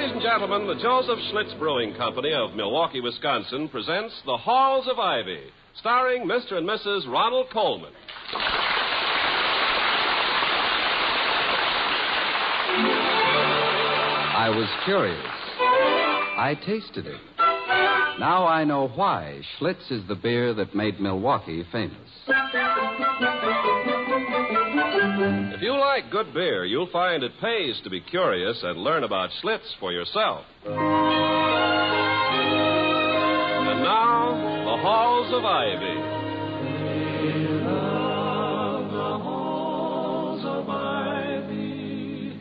Ladies and gentlemen, the Joseph Schlitz Brewing Company of Milwaukee, Wisconsin presents The Halls of Ivy, starring Mr. and Mrs. Ronald Colman. I was curious. I tasted it. Now I know why Schlitz is the beer that made Milwaukee famous. If you like good beer, you'll find it pays to be curious and learn about Schlitz for yourself. And now, The Halls of Ivy. We love the halls of ivy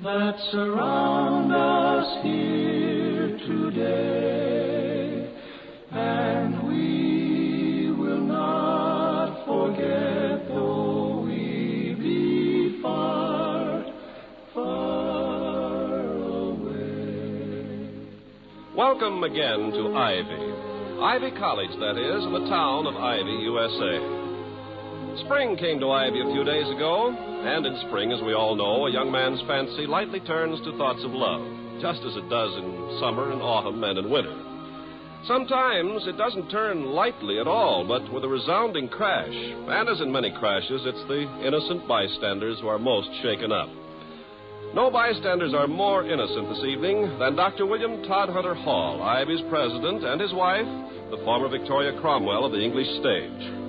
that surround us here today, and we will not forget though we be far, far away. Welcome again to Ivy. Ivy College, that is, in the town of Ivy, USA. Spring came to Ivy a few days ago, and in spring, as we all know, a young man's fancy lightly turns to thoughts of love, just as it does in summer and autumn and in winter. Sometimes it doesn't turn lightly at all, but with a resounding crash. And as in many crashes, it's the innocent bystanders who are most shaken up. No bystanders are more innocent this evening than Dr. William Todhunter Hall, Ivy's president, and his wife, the former Victoria Cromwell of the English stage.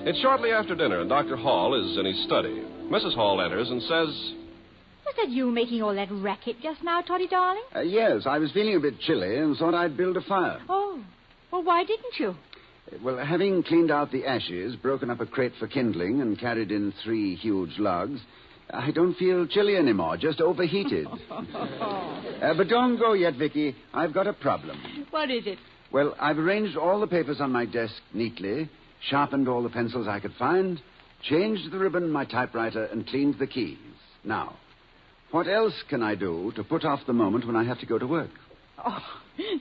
It's shortly after dinner, and Dr. Hall is in his study. Mrs. Hall enters and says, Was that you making all that racket just now, Toddy, darling? Yes, I was feeling a bit chilly and thought I'd build a fire. Oh, well, why didn't you? Well, having cleaned out the ashes, broken up a crate for kindling, and carried in 3 huge logs, I don't feel chilly anymore, just overheated. But don't go yet, Vicky. I've got a problem. What is it? Well, I've arranged all the papers on my desk neatly, sharpened all the pencils I could find, changed the ribbon in my typewriter, and cleaned the keys. Now, what else can I do to put off the moment when I have to go to work? Oh,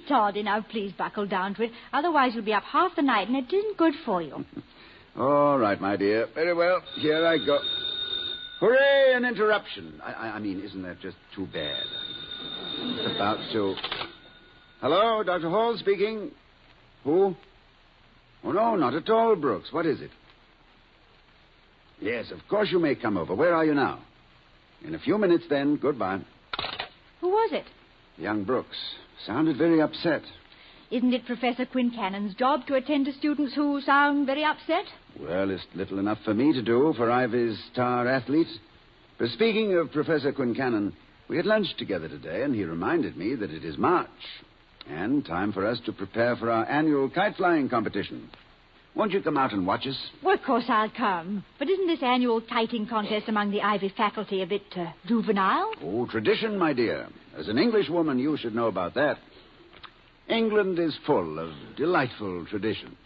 Toddy, now please buckle down to it. Otherwise you'll be up half the night, and it isn't good for you. All right, my dear. Very well. Here I go. Hooray, an interruption. I mean, isn't that just too bad? I'm about to... Hello, Dr. Hall speaking. Who? Oh, no, not at all, Brooks. What is it? Yes, of course you may come over. Where are you now? In a few minutes, then. Goodbye. Who was it? Young Brooks. Sounded very upset. Isn't it Professor Quincannon's job to attend to students who sound very upset? Well, it's little enough for me to do for Ivy's star athlete. But speaking of Professor Quincannon, we had lunch together today, and he reminded me that it is March, and time for us to prepare for our annual kite flying competition. Won't you come out and watch us? Well, of course I'll come. But isn't this annual kiting contest among the Ivy faculty a bit juvenile? Oh, tradition, my dear. As an Englishwoman, you should know about that. England is full of delightful traditions.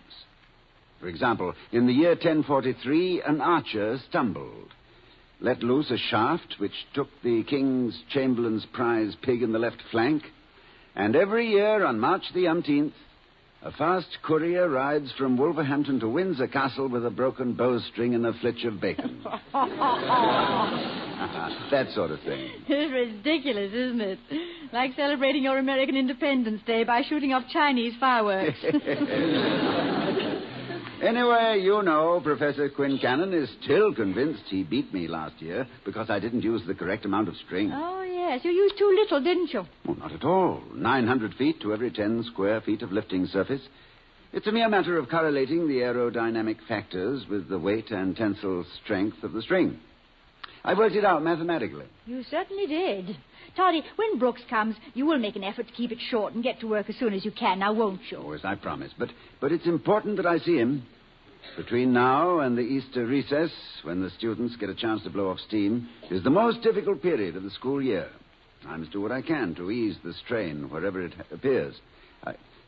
For example, in the year 1043, an archer stumbled, let loose a shaft which took the King's Chamberlain's prize pig in the left flank, and every year on March the umpteenth, a fast courier rides from Wolverhampton to Windsor Castle with a broken bowstring and a flitch of bacon. That sort of thing. It's ridiculous, isn't it? Like celebrating your American Independence Day by shooting off Chinese fireworks. Anyway, you know, Professor Quincannon is still convinced he beat me last year because I didn't use the correct amount of string. Oh, yes. You used too little, didn't you? Oh, not at all. 900 feet to every 10 square feet of lifting surface. It's a mere matter of correlating the aerodynamic factors with the weight and tensile strength of the string. I worked it out mathematically. You certainly did. Toddy, when Brooks comes, you will make an effort to keep it short and get to work as soon as you can, now won't you? Oh, as I promised. But it's important that I see him. Between now and the Easter recess, when the students get a chance to blow off steam, is the most difficult period of the school year. I must do what I can to ease the strain wherever it appears.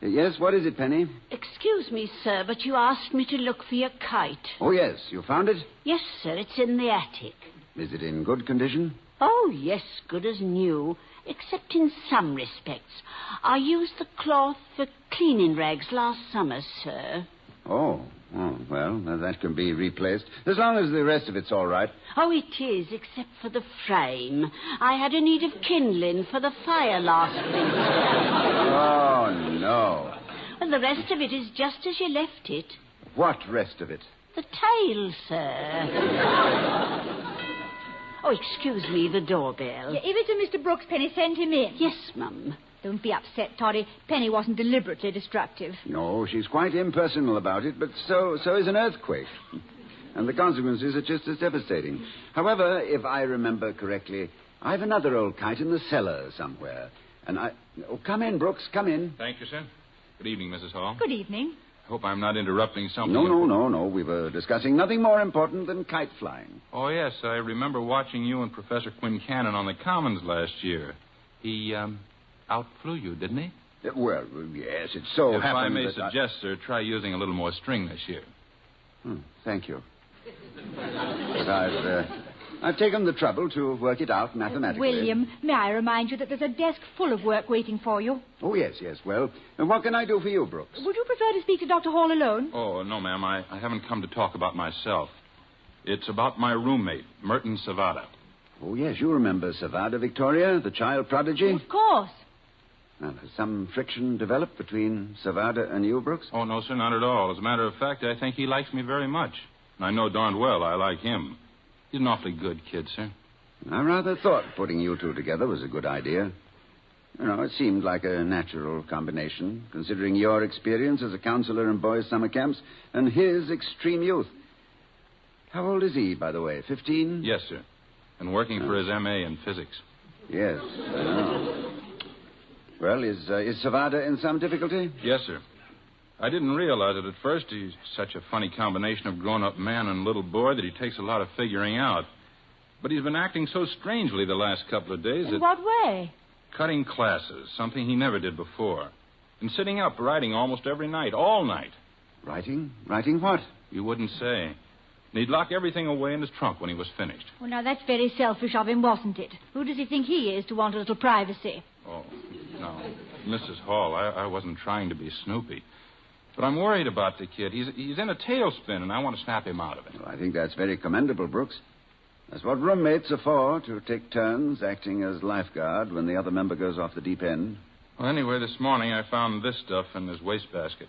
Yes, what is it, Penny? Excuse me, sir, but you asked me to look for your kite. Oh, yes. You found it? Yes, sir. It's in the attic. Is it in good condition? Oh, yes, good as new, except in some respects. I used the cloth for cleaning rags last summer, sir. Oh, Oh, well, that can be replaced. As long as the rest of it's all right. Oh, it is, except for the frame. I had a need of kindling for the fire last winter. Oh, no. And the rest of it is just as you left it. What rest of it? The tail, sir. Oh, excuse me, the doorbell. Yeah, if it's a Mr. Brooks, Penny, send him in. Yes, Mum. Don't be upset, Toddy. Penny wasn't deliberately destructive. No, she's quite impersonal about it, but so is an earthquake. And the consequences are just as devastating. However, if I remember correctly, I've another old kite in the cellar somewhere. And Oh, come in, Brooks, come in. Thank you, sir. Good evening, Mrs. Hall. Good evening. Hope I'm not interrupting something. No. We were discussing nothing more important than kite flying. Oh, yes, I remember watching you and Professor Quincannon on the Colmans last year. He, outflew you, didn't he? Well, yes, it so if happened I may that suggest, sir, try using a little more string this year. Thank you. But I've taken the trouble to work it out mathematically. William, may I remind you that there's a desk full of work waiting for you? Oh, yes. Well, what can I do for you, Brooks? Would you prefer to speak to Dr. Hall alone? Oh, no, ma'am. I haven't come to talk about myself. It's about my roommate, Merton Savada. Oh, yes, you remember Savada, Victoria, the child prodigy? Of course. Well, has some friction developed between Savada and you, Brooks? Oh, no, sir, not at all. As a matter of fact, I think he likes me very much. And I know darned well I like him. He's an awfully good kid, sir. I rather thought putting you two together was a good idea. You know, it seemed like a natural combination, considering your experience as a counselor in boys' summer camps and his extreme youth. How old is he, by the way? 15? Yes, sir. And working for his M.A. in physics. Yes, I know. Well, is Savada in some difficulty? Yes, sir. I didn't realize it at first. He's such a funny combination of grown-up man and little boy that he takes a lot of figuring out. But he's been acting so strangely the last couple of days In that... what way? Cutting classes, something he never did before. And sitting up writing almost every night, all night. Writing? Writing what? You wouldn't say. And he'd lock everything away in his trunk when he was finished. Well, now, that's very selfish of him, wasn't it? Who does he think he is to want a little privacy? Oh, no. Mrs. Hall, I wasn't trying to be snoopy. But I'm worried about the kid. He's in a tailspin, and I want to snap him out of it. Well, I think that's very commendable, Brooks. That's what roommates are for, to take turns acting as lifeguard when the other member goes off the deep end. Well, anyway, this morning I found this stuff in his wastebasket.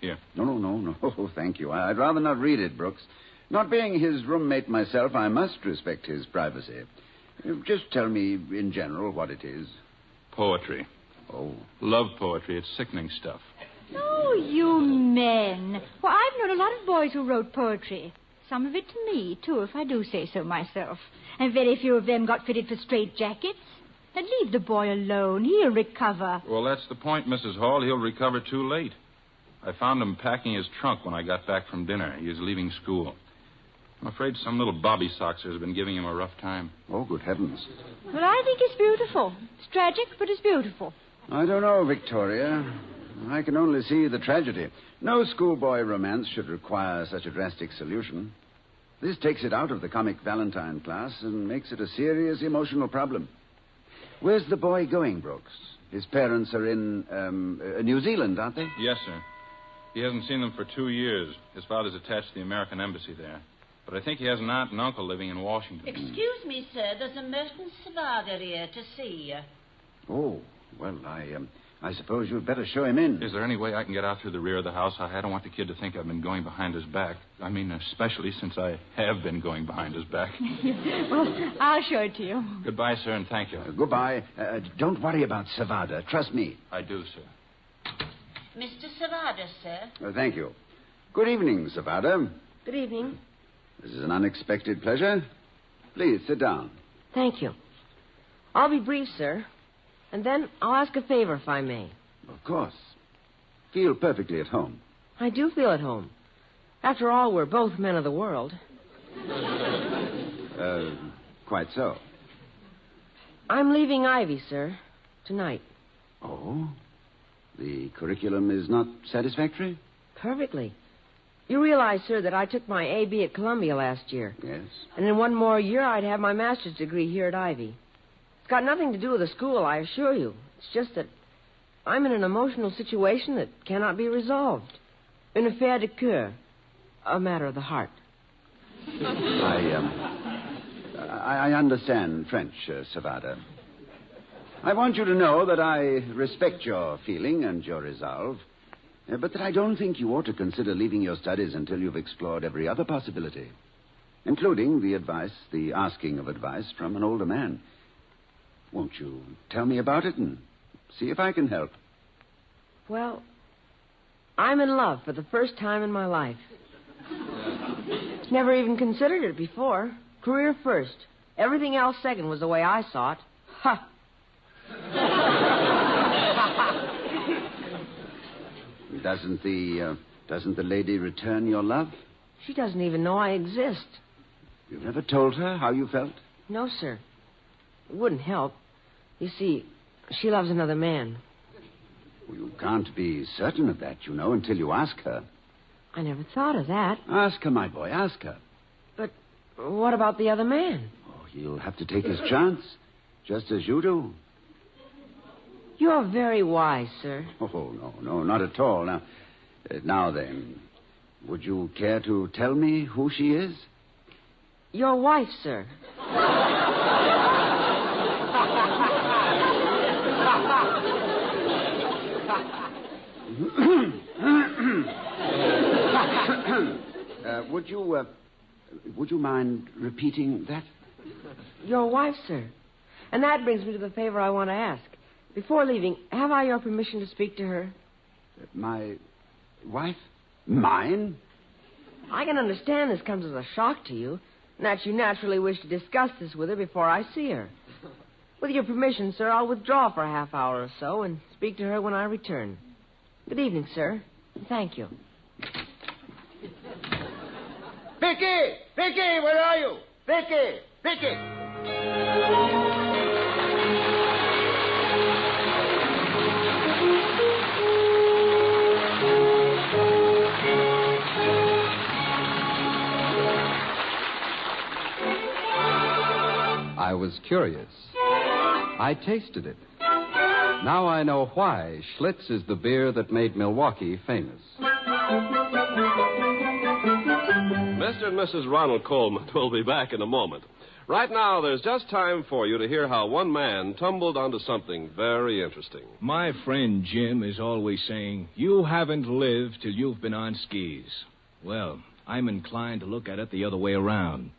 Here. No, thank you. I'd rather not read it, Brooks. Not being his roommate myself, I must respect his privacy. Just tell me, in general, what it is. Poetry. Oh. Love poetry. It's sickening stuff. Oh, you men. Well, I've known a lot of boys who wrote poetry. Some of it to me, too, if I do say so myself. And very few of them got fitted for straitjackets. And leave the boy alone. He'll recover. Well, that's the point, Mrs. Hall. He'll recover too late. I found him packing his trunk when I got back from dinner. He was leaving school. I'm afraid some little bobby soxer has been giving him a rough time. Oh, good heavens. Well, I think it's beautiful. It's tragic, but it's beautiful. I don't know, Victoria. I can only see the tragedy. No schoolboy romance should require such a drastic solution. This takes it out of the comic Valentine class and makes it a serious emotional problem. Where's the boy going, Brooks? His parents are in New Zealand, aren't they? Yes, sir. He hasn't seen them for 2 years. His father's attached to the American embassy there. But I think he has an aunt and uncle living in Washington. Excuse me, sir. There's a Merton Savada here to see you. Oh, well, I suppose you'd better show him in. Is there any way I can get out through the rear of the house? I don't want the kid to think I've been going behind his back. I mean, especially since I have been going behind his back. Well, I'll show it to you. Goodbye, sir, and thank you. Goodbye. Don't worry about Savada. Trust me. I do, sir. Mr. Savada, sir. Thank you. Good evening, Savada. Good evening. This is an unexpected pleasure. Please, sit down. Thank you. I'll be brief, sir. And then I'll ask a favor, if I may. Of course. Feel perfectly at home. I do feel at home. After all, we're both men of the world. Quite so. I'm leaving Ivy, sir, tonight. Oh? The curriculum is not satisfactory? Perfectly. You realize, sir, that I took my A.B. at Columbia last year. Yes. And in one more year, I'd have my master's degree here at Ivy. It's got nothing to do with the school, I assure you. It's just that I'm in an emotional situation that cannot be resolved. Une affaire de cœur. a matter of the heart. I understand French, Savada. I want you to know that I respect your feeling and your resolve, but that I don't think you ought to consider leaving your studies until you've explored every other possibility, including the asking of advice from an older man. Won't you tell me about it and see if I can help? Well, I'm in love for the first time in my life. Never even considered it before. Career first. Everything else second was the way I saw it. Ha! Doesn't the lady return your love? She doesn't even know I exist. You've never told her how you felt? No, sir. It wouldn't help. You see, she loves another man. Well, you can't be certain of that, you know, until you ask her. I never thought of that. Ask her, my boy, ask her. But what about the other man? Oh, he'll have to take his chance, just as you do. You're very wise, sir. Oh, no, not at all. Now then, would you care to tell me who she is? Your wife, sir. Would you mind repeating that? Your wife, sir. And that brings me to the favor I want to ask. Before leaving, have I your permission to speak to her? My wife? Mine? I can understand this comes as a shock to you, and that you naturally wish to discuss this with her before I see her. With your permission, sir, I'll withdraw for a half hour or so and speak to her when I return. Good evening, sir. Thank you. Vicky! Vicky, where are you? Vicky! Vicky! I was curious. I tasted it. Now I know why Schlitz is the beer that made Milwaukee famous. Mr. and Mrs. Ronald Colman will be back in a moment. Right now, there's just time for you to hear how one man tumbled onto something very interesting. My friend Jim is always saying, you haven't lived till you've been on skis. Well, I'm inclined to look at it the other way around.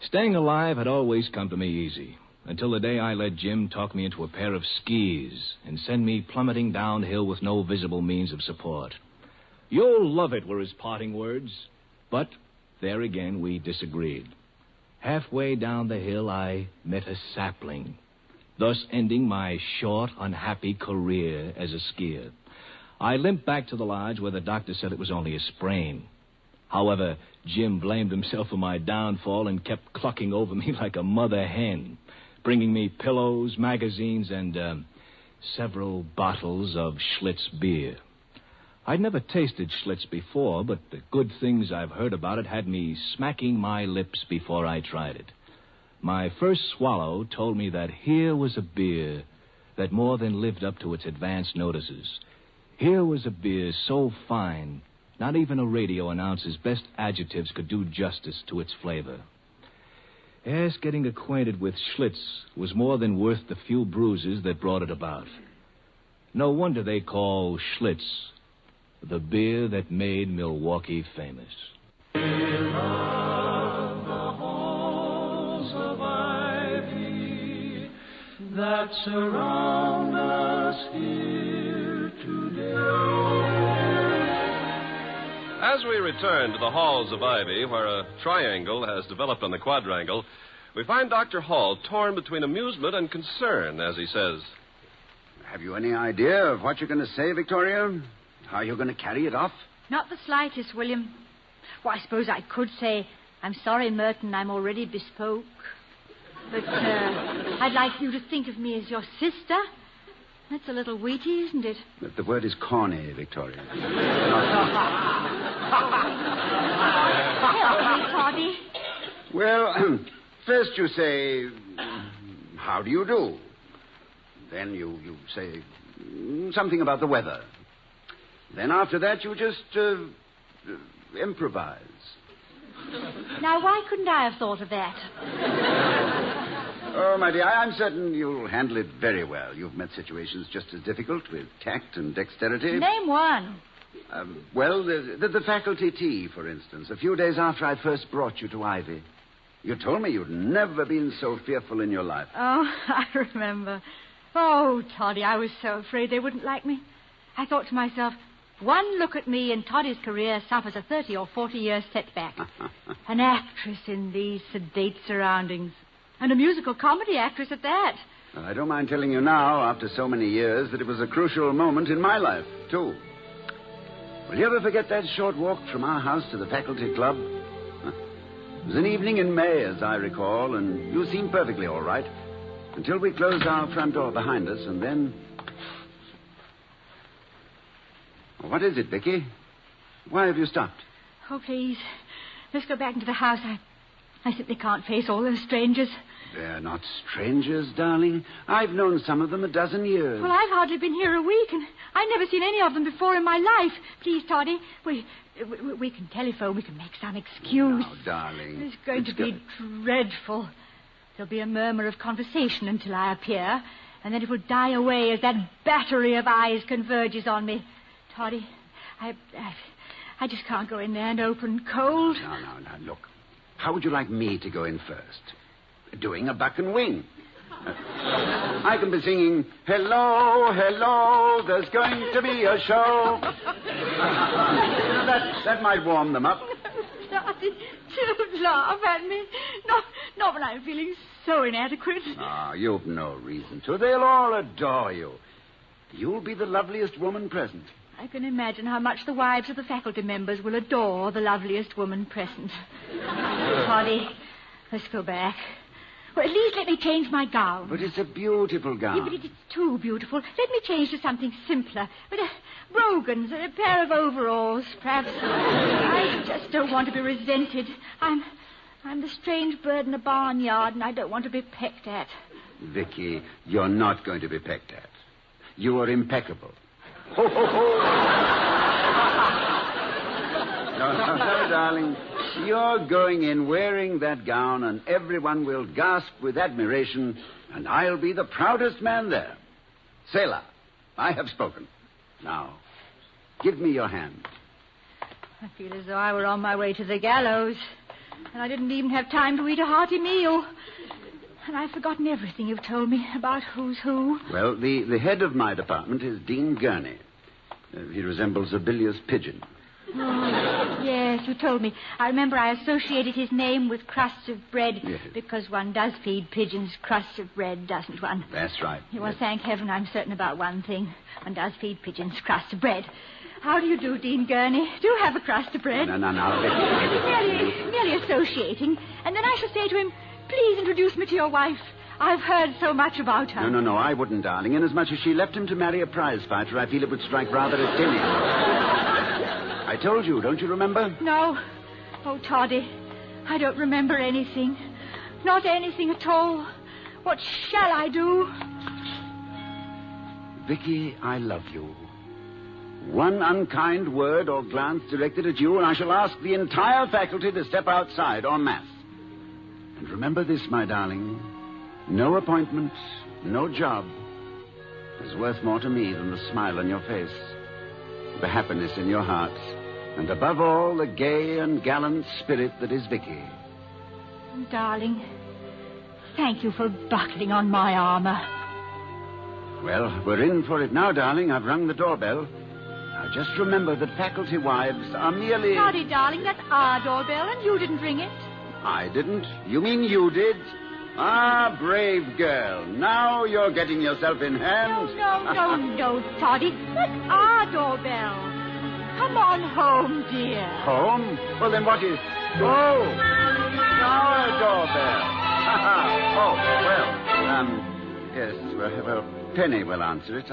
Staying alive had always come to me easy, until the day I let Jim talk me into a pair of skis and send me plummeting downhill with no visible means of support. You'll love it were his parting words, but there again we disagreed. Halfway down the hill, I met a sapling, thus ending my short, unhappy career as a skier. I limped back to the lodge where the doctor said it was only a sprain. However, Jim blamed himself for my downfall and kept clucking over me like a mother hen, bringing me pillows, magazines, and several bottles of Schlitz beer. I'd never tasted Schlitz before, but the good things I've heard about it had me smacking my lips before I tried it. My first swallow told me that here was a beer that more than lived up to its advance notices. Here was a beer so fine, not even a radio announcer's best adjectives could do justice to its flavor. Yes, getting acquainted with Schlitz was more than worth the few bruises that brought it about. No wonder they call Schlitz the beer that made Milwaukee famous. Fill up the halls of ivy that surround us here today. As we return to the halls of ivy, where a triangle has developed on the quadrangle, we find Dr. Hall torn between amusement and concern as he says, Have you any idea of what you're going to say, Victoria? How you're going to carry it off? Not the slightest, William. Well, I suppose I could say, I'm sorry, Merton, I'm already bespoke. But I'd like you to think of me as your sister. That's a little wheaty, isn't it? The word is corny, Victoria. Help me, Toddy. Well, first you say, how do you do? Then you say something about the weather. Then after that you just improvise. Now, why couldn't I have thought of that? Oh, my dear, I'm certain you'll handle it very well. You've met situations just as difficult with tact and dexterity. Name one. Well, the faculty tea, for instance, a few days after I first brought you to Ivy. You told me you'd never been so fearful in your life. Oh, I remember. Oh, Toddy, I was so afraid they wouldn't like me. I thought to myself, one look at me and Toddy's career suffers a 30 or 40-year setback. An actress in these sedate surroundings. And a musical comedy actress at that. Well, I don't mind telling you now, after so many years, that it was a crucial moment in my life, too. Will you ever forget that short walk from our house to the faculty club? It was an evening in May, as I recall, and you seemed perfectly all right until we closed our front door behind us, and then... What is it, Vicky? Why have you stopped? Oh, please. Let's go back into the house. I simply can't face all those strangers. They're not strangers, darling. I've known some of them a dozen years. Well, I've hardly been here a week, and I've never seen any of them before in my life. Please, Toddy, we can telephone. We can make some excuse. Now, darling. It's going to be dreadful. There'll be a murmur of conversation until I appear, and then it will die away as that battery of eyes converges on me. Toddy, I just can't go in there and open cold. No, look. How would you like me to go in first? Doing a buck and wing. I can be singing, hello, hello, there's going to be a show. That might warm them up. Toddy, don't laugh at me. Not when I'm feeling so inadequate. Ah, you've no reason to. They'll all adore you. You'll be the loveliest woman present. I can imagine how much the wives of the faculty members will adore the loveliest woman present. Toddy, let's go back. Well, at least let me change my gown. But it's a beautiful gown. Yeah, but it's too beautiful. Let me change to something simpler. With brogans and a pair of overalls, perhaps. I just don't want to be resented. I'm the strange bird in a barnyard, and I don't want to be pecked at. Vicky, you're not going to be pecked at. You are impeccable. Ho, ho, ho. No, darling. You're going in wearing that gown, and everyone will gasp with admiration, and I'll be the proudest man there. Sailor, I have spoken. Now, give me your hand. I feel as though I were on my way to the gallows, and I didn't even have time to eat a hearty meal. And I've forgotten everything you've told me about who's who. Well, the head of my department is Dean Gurney. He resembles a bilious pigeon. Oh, yes, you told me. I remember I associated his name with crusts of bread. Yes. Because one does feed pigeons crusts of bread, doesn't one? That's right. Well, thank heaven I'm certain about one thing. One does feed pigeons crusts of bread. How do you do, Dean Gurney? Do have a crust of bread. No. Merely associating. And then I shall say to him, please introduce me to your wife. I've heard so much about her. No, I wouldn't, darling. Inasmuch as she left him to marry a prize fighter, I feel it would strike rather as silly. I told you, don't you remember? No. Oh, Toddy, I don't remember anything. Not anything at all. What shall I do? Vicky, I love you. One unkind word or glance directed at you, and I shall ask the entire faculty to step outside en masse. And remember this, my darling. No appointment, no job is worth more to me than the smile on your face, the happiness in your heart, and above all, the gay and gallant spirit that is Vicky. Darling, thank you for buckling on my armor. Well, we're in for it now, darling. I've rung the doorbell. Now, just remember that faculty wives are merely... Toddy, darling, that's our doorbell, and you didn't ring it. I didn't. You mean you did? Ah, brave girl. Now you're getting yourself in hand. No, Toddy. That's our doorbell. Come on home, dear. Home? Well, then what is... Oh, our doorbell. Yes, well, Penny will answer it.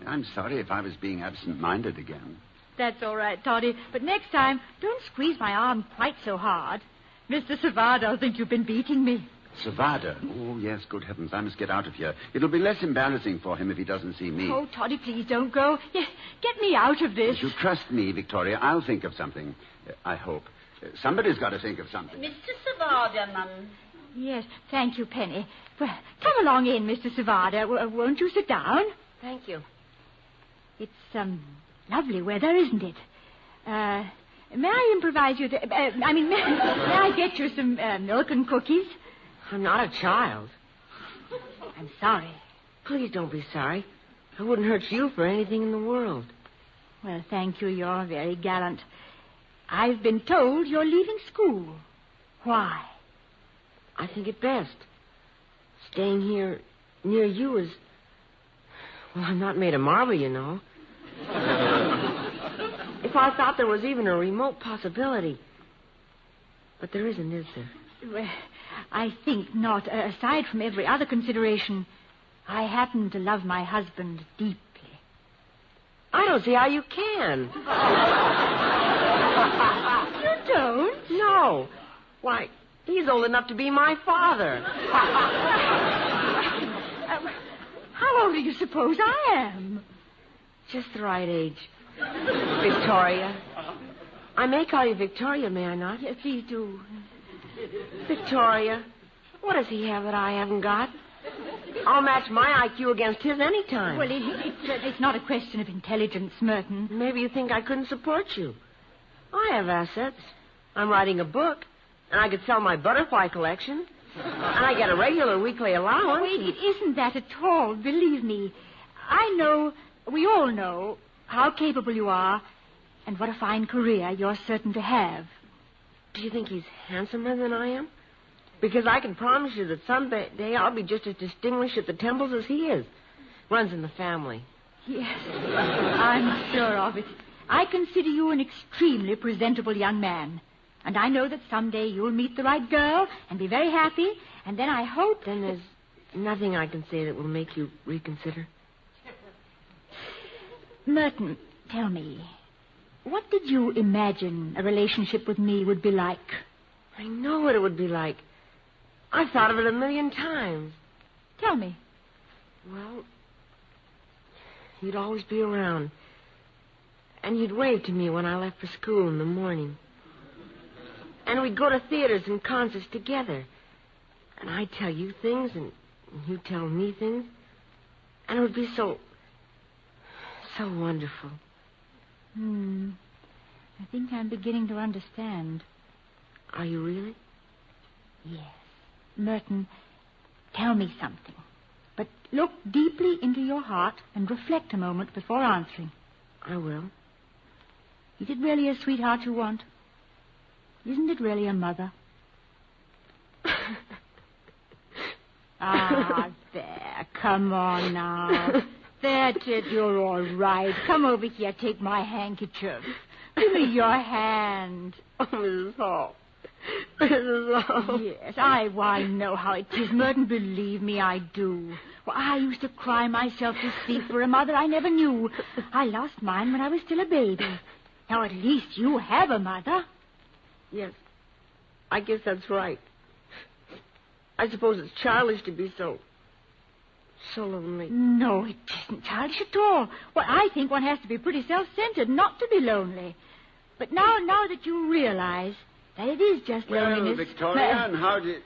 I'm sorry if I was being absent-minded again. That's all right, Toddy. But next time, don't squeeze my arm quite so hard. Mr. Savada will think you've been beating me. Savada. Oh, yes, good heavens. I must get out of here. It'll be less embarrassing for him if he doesn't see me. Oh, Toddy, please don't go. Get me out of this. You trust me, Victoria. I'll think of something. I hope. Somebody's got to think of something. Mr. Savada, Mum. Yes, thank you, Penny. Well, come along in, Mr. Savada. Won't you sit down? Thank you. It's, lovely weather, isn't it? May I improvise you... may I get you some milk and cookies? I'm not a child. I'm sorry. Please don't be sorry. I wouldn't hurt you for anything in the world. Well, thank you. You're very gallant. I've been told you're leaving school. Why? I think it best. Staying here near you is... Well, I'm not made of marble, you know. If I thought there was even a remote possibility. But there isn't, is there? Well, I think not. Aside from every other consideration, I happen to love my husband deeply. I don't see how you can. You don't? No. Why, he's old enough to be my father. How old do you suppose I am? Just the right age. Victoria. I may call you Victoria, may I not? Yes, please do. Victoria, what does he have that I haven't got? I'll match my IQ against his any time. Well, it's not a question of intelligence, Merton. Maybe you think I couldn't support you. I have assets. I'm writing a book, and I could sell my butterfly collection, and I get a regular weekly allowance. Oh, it isn't that at all, believe me. I know, we all know, how capable you are, and what a fine career you're certain to have. Do you think he's handsomer than I am? Because I can promise you that someday I'll be just as distinguished at the temples as he is. Runs in the family. Yes, I'm sure of it. I consider you an extremely presentable young man. And I know that someday you'll meet the right girl and be very happy, and then I hope... Then there's nothing I can say that will make you reconsider. Merton, tell me, what did you imagine a relationship with me would be like? I know what it would be like. I've thought of it 1,000,000 times. Tell me. Well, you'd always be around. And you'd wave to me when I left for school in the morning. And we'd go to theaters and concerts together. And I'd tell you things, and you'd tell me things. And it would be so wonderful. I think I'm beginning to understand. Are you really? Yes. Merton, tell me something. But look deeply into your heart and reflect a moment before answering. I will. Is it really a sweetheart you want? Isn't it really a mother? There. Come on now. That's it. You're all right. Come over here. Take my handkerchief. Give me your hand. Oh, Mrs. Hall. Mrs. Hall. Yes, I know how it is, Merton. Believe me, I do. Well, I used to cry myself to sleep for a mother I never knew. I lost mine when I was still a baby. Now, at least you have a mother. Yes. I guess that's right. I suppose it's childish to be so lonely. No, it isn't childish at all. Well, I think one has to be pretty self-centered not to be lonely. But now that you realize that it is just loneliness... Well, Victoria, and how did...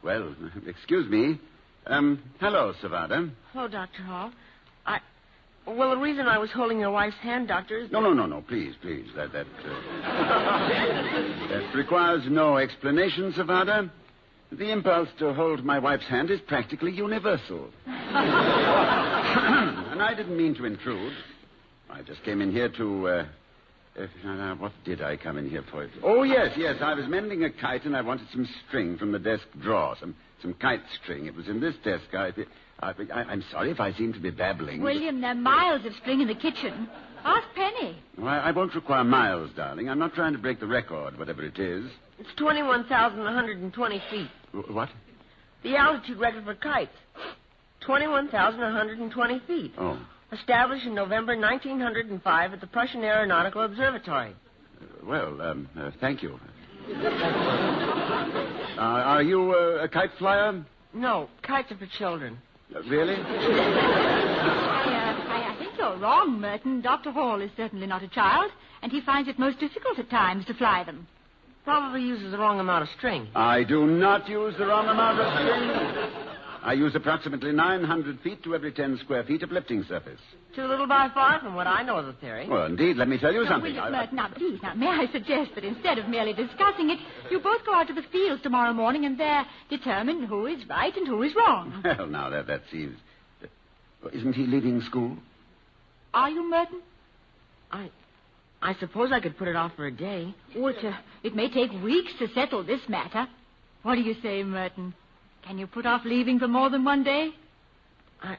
well, excuse me. Hello, Savada. Hello, Dr. Hall. Well, the reason I was holding your wife's hand, Doctor, is... No, please. That requires no explanation, Savada. The impulse to hold my wife's hand is practically universal. And I didn't mean to intrude. I just came in here to... what did I come in here for? Oh, yes. I was mending a kite, and I wanted some string from the desk drawer. Some kite string. It was in this desk. I'm sorry if I seem to be babbling. William, there are miles of string in the kitchen. Ask Penny. Well, I won't require miles, darling. I'm not trying to break the record, whatever it is. It's 21,120 feet. What? The altitude record for kites. 21,120 feet. Oh. Established in November 1905 at the Prussian Aeronautical Observatory. Thank you. Are you a kite flyer? No, kites are for children. Really? I think you're wrong, Merton. Dr. Hall is certainly not a child, and he finds it most difficult at times to fly them. Probably uses the wrong amount of string. I do not use the wrong amount of string. I use approximately 900 feet to every 10 square feet of lifting surface. Too little by far from what I know of the theory. Well, indeed, let me tell you something. William, Merton, now, please, may I suggest that instead of merely discussing it, you both go out to the fields tomorrow morning and there determine who is right and who is wrong. Well, now, that seems... Isn't he leaving school? Are you, Merton? I suppose I could put it off for a day. Oh, it may take weeks to settle this matter. What do you say, Merton? Can you put off leaving for more than one day? I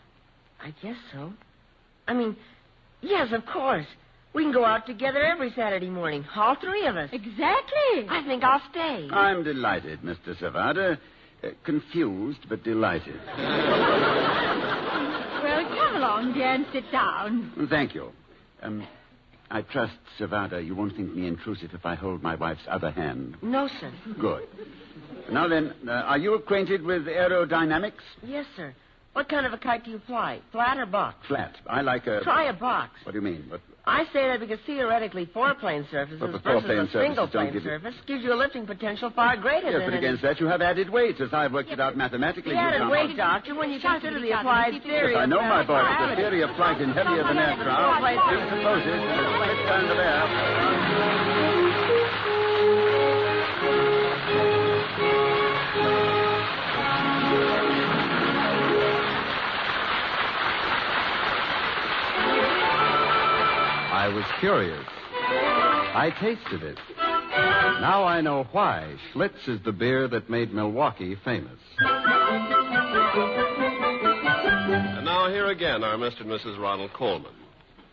guess so. I mean, yes, of course. We can go out together every Saturday morning, all three of us. Exactly. I think I'll stay. I'm delighted, Mr. Savada. Confused, but delighted. Well, come along, dear, and sit down. Thank you. I trust, Savada, you won't think me intrusive if I hold my wife's other hand. No, sir. Good. Now then, are you acquainted with aerodynamics? Yes, sir. What kind of a kite do you fly? Flat or box? Flat. I like a... Try a box. What do you mean? I say that because theoretically four-plane surfaces versus a single-plane surface gives you a lifting potential far greater yes, than... but against that you have added weight, as I've worked it out mathematically. The added weight, Doctor, when you consider the applied theory... Yes, I know, my boy, but the theory of flight in heavier than aircraft presupposes a split kind of air. I was curious. I tasted it. Now I know why Schlitz is the beer that made Milwaukee famous. And now here again are Mr. and Mrs. Ronald Colman.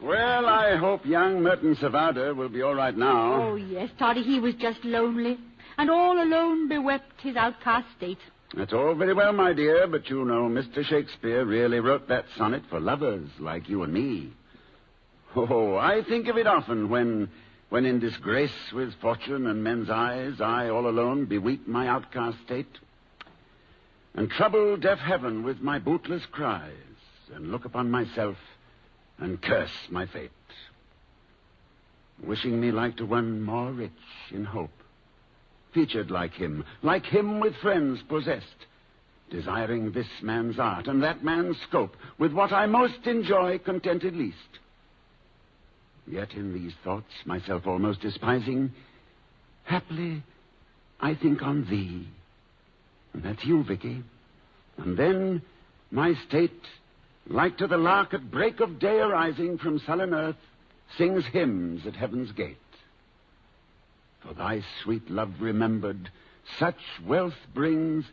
Well, I hope young Merton Savada will be all right now. Oh, yes, Toddy, he was just lonely. And all alone bewept his outcast state. That's all very well, my dear, but you know Mr. Shakespeare really wrote that sonnet for lovers like you and me. Oh, I think of it often when in disgrace with fortune and men's eyes, I, all alone, beweep my outcast state, and trouble deaf heaven with my bootless cries, and look upon myself and curse my fate, wishing me like to one more rich in hope, featured like him with friends possessed, desiring this man's art and that man's scope, with what I most enjoy contented least. Yet in these thoughts, myself almost despising, haply I think on thee. And that's you, Vicky. And then my state, like to the lark at break of day arising from sullen earth, sings hymns at heaven's gate. For thy sweet love remembered, such wealth brings,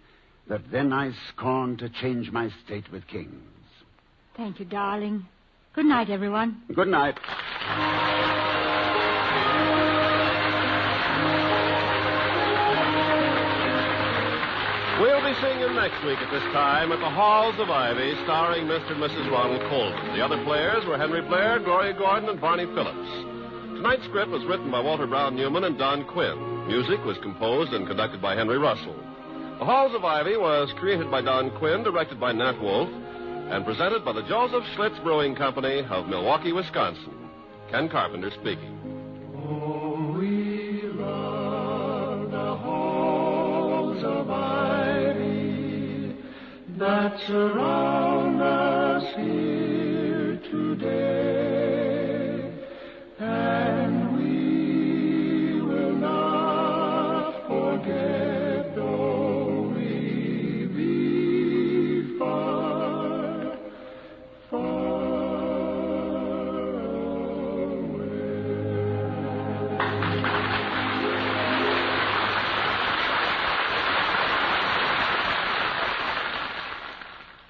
that then I scorn to change my state with kings. Thank you, darling. Good night, everyone. Good night. We'll be seeing you next week at this time at the Halls of Ivy, starring Mr. and Mrs. Ronald Colman. The other players were Henry Blair, Gloria Gordon, and Barney Phillips. Tonight's script was written by Walter Brown Newman and Don Quinn. Music was composed and conducted by Henry Russell. The Halls of Ivy was created by Don Quinn, directed by Nat Wolf, and presented by the Joseph Schlitz Brewing Company of Milwaukee, Wisconsin. Ken Carpenter speaking. Oh, we love the halls of ivy that surround us here today, and we will not forget though we be far, far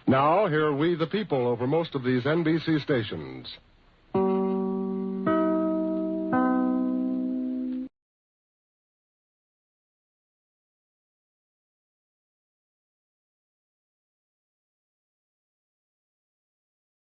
Now, hear We the People over most of these NBC stations.